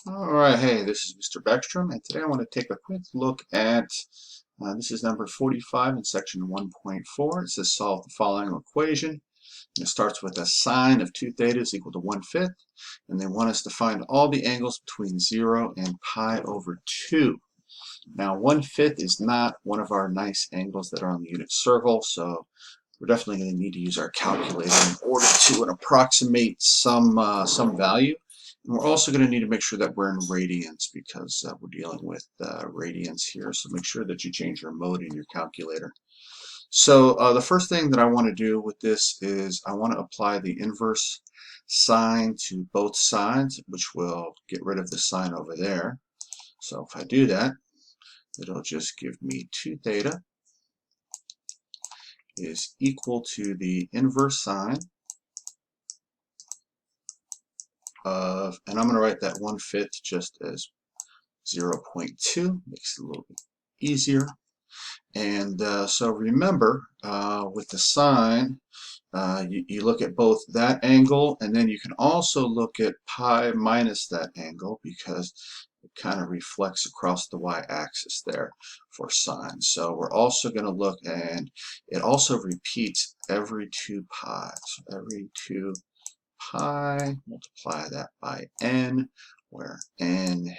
All right, hey, this is Mr. Beckstrom, and today I want to take a quick look at this is number 45 in section 1.4. It says solve the following equation. And it starts with a sine of 2 theta is equal to 1/5, and they want us to find all the angles between 0 and pi over 2. Now, 1/5 is not one of our nice angles that are on the unit circle, so we're definitely going to need to use our calculator in order to approximate some value. And we're also going to need to make sure that we're in radians because we're dealing with radians here. So make sure that you change your mode in your calculator. So the first thing that I want to do with this is I want to apply the inverse sine to both sides, which will get rid of the sine over there. So if I do that, it'll just give me 2 theta is equal to the inverse sine of, and I'm going to write that 1/5 just as 0.2, makes it a little bit easier. And so remember, with the sine, you look at both that angle, and then you can also look at pi minus that angle because it kind of reflects across the y-axis there for sine. So we're also going to look, and it also repeats every 2 pi. So every 2 pi, multiply that by n, where n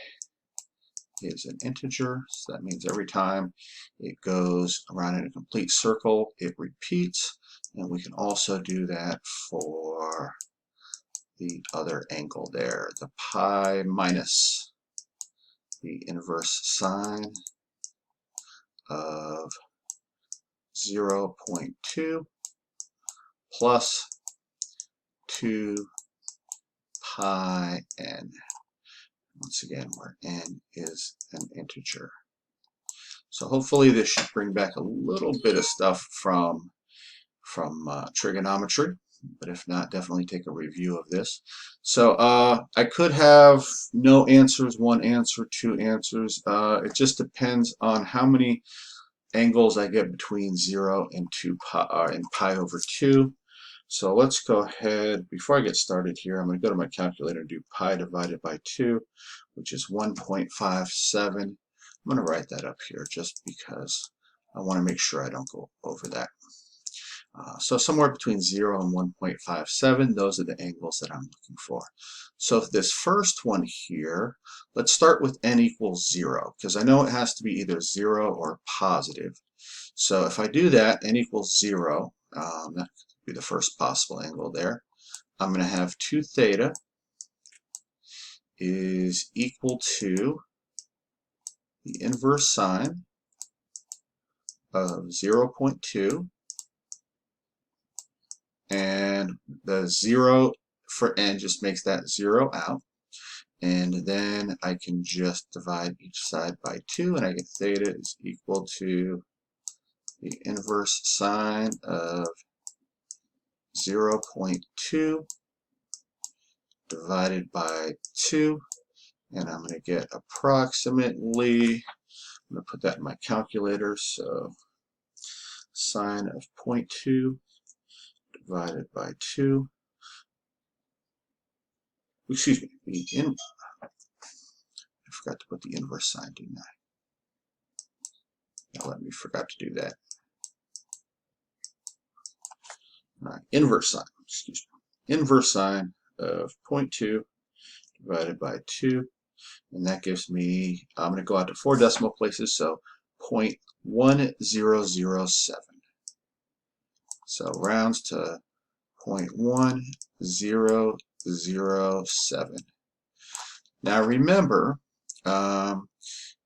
is an integer, so that means every time it goes around in a complete circle, it repeats, and we can also do that for the other angle there, the pi minus the inverse sine of 0.2 plus 2 pi n. Once again, where n is an integer. So hopefully this should bring back a little bit of stuff from trigonometry, but if not, definitely take a review of this. So I could have no answers, 1 answer, 2 answers. It just depends on how many angles I get between 0 and 2 pi, and pi over 2. So let's go ahead, before I get started here, I'm going to go to my calculator and do pi divided by 2, which is 1.57. I'm going to write that up here just because I want to make sure I don't go over that. So somewhere between 0 and 1.57, those are the angles that I'm looking for. So this first one here, let's start with n equals 0, because I know it has to be either 0 or positive. So if I do that, n equals 0, that could be the first possible angle there. I'm going to have 2 theta is equal to the inverse sine of 0.2, and the 0 for n just makes that 0 out. And then I can just divide each side by 2, and I get theta is equal to the inverse sine of 0.2 divided by 2, and I'm going to get approximately, I'm going to put that in my calculator, so sine of 0.2 divided by 2, excuse me, I forgot to put the inverse sine, didn't I? Now let me forgot to do that. Inverse sine, excuse me, inverse sine of 0.2 divided by 2, and that gives me, I'm going to go out to 4 decimal places, so 0.1007. So rounds to 0.1007. Now remember,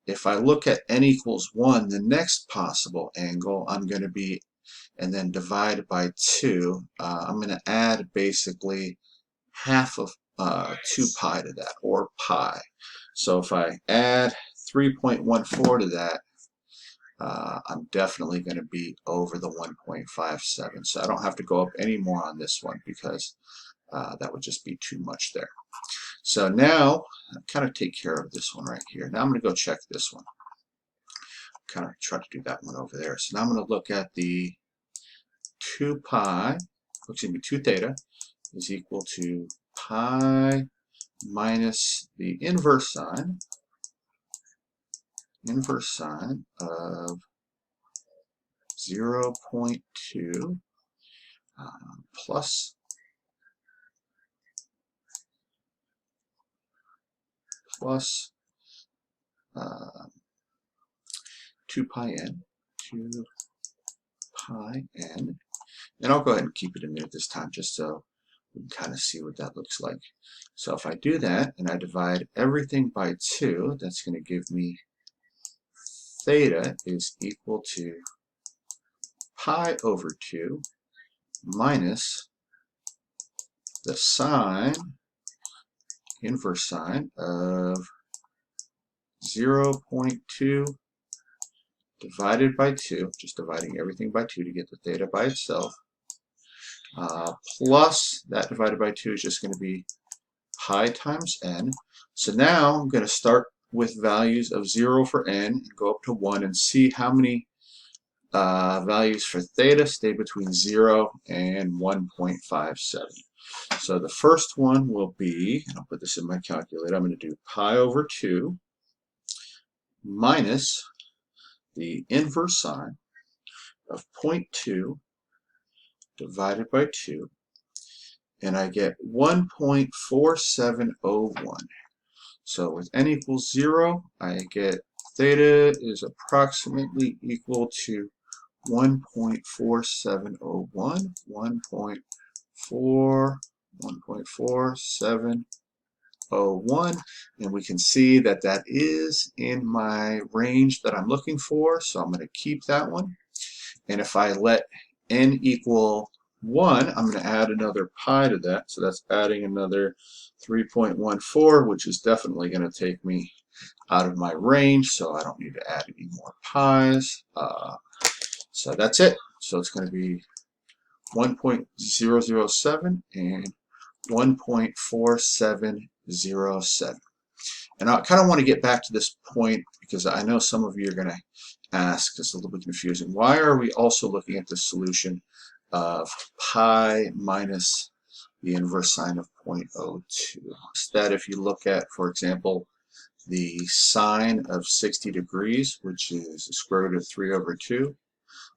if I look at n equals 1, the next possible angle I'm going to be, and then divide by 2, I'm going to add basically half of 2 pi to that, or pi. So if I add 3.14 to that, I'm definitely going to be over the 1.57. So I don't have to go up any more on this one because that would just be too much there. So now, I kind of take care of this one right here. Now I'm going to go check this one. Kind of try to do that one over there. So now I'm going to look at the 2 pi, excuse me, 2 theta is equal to pi minus the inverse sine of 0.2 plus 2 pi n, and I'll go ahead and keep it a minute this time just so we can kind of see what that looks like. So if I do that and I divide everything by 2, that's going to give me theta is equal to pi over 2 minus the sine, inverse sine of 0.2 divided by 2, just dividing everything by 2 to get the theta by itself, plus that divided by 2 is just going to be pi times n. So now I'm going to start with values of 0 for n and go up to 1 and see how many values for theta stay between 0 and 1.57. So the first one will be, and I'll put this in my calculator, I'm going to do pi over 2 minus the inverse sine of 0.2 divided by 2, and I get 1.4701. So with n equals 0, I get theta is approximately equal to 1.4701, 1.4701, and we can see that that is in my range that I'm looking for, so I'm going to keep that one. And if I let n equal 1, I'm going to add another pi to that, so that's adding another 3.14, which is definitely going to take me out of my range, so I don't need to add any more pi's. So that's it. So it's going to be 1.007 and 1.4707. And I kind of want to get back to this point because I know some of you are going to ask, it's a little bit confusing, why are we also looking at the solution of pi minus the inverse sine of 0.02? It's that if you look at, for example, the sine of 60 degrees, which is the square root of 3 over 2,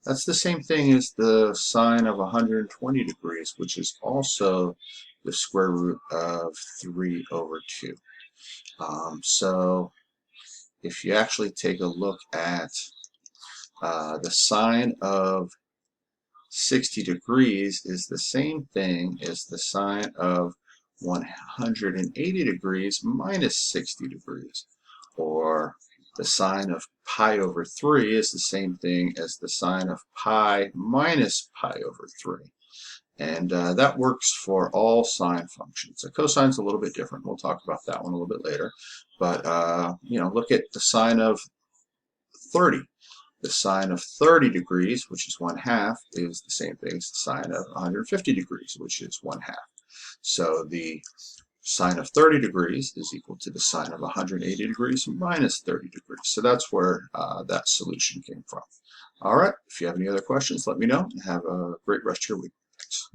that's the same thing as the sine of 120 degrees, which is also the square root of 3 over 2. So if you actually take a look at the sine of 60 degrees is the same thing as the sine of 180 degrees minus 60 degrees, or the sine of pi over 3 is the same thing as the sine of pi minus pi over 3. And that works for all sine functions. The cosine's a little bit different. We'll talk about that one a little bit later. But, look at the sine of 30. The sine of 30 degrees, which is 1/2, is the same thing as the sine of 150 degrees, which is 1/2. So the sine of 30 degrees is equal to the sine of 180 degrees minus 30 degrees. So that's where that solution came from. All right, if you have any other questions, let me know. Have a great rest of your week. Thanks.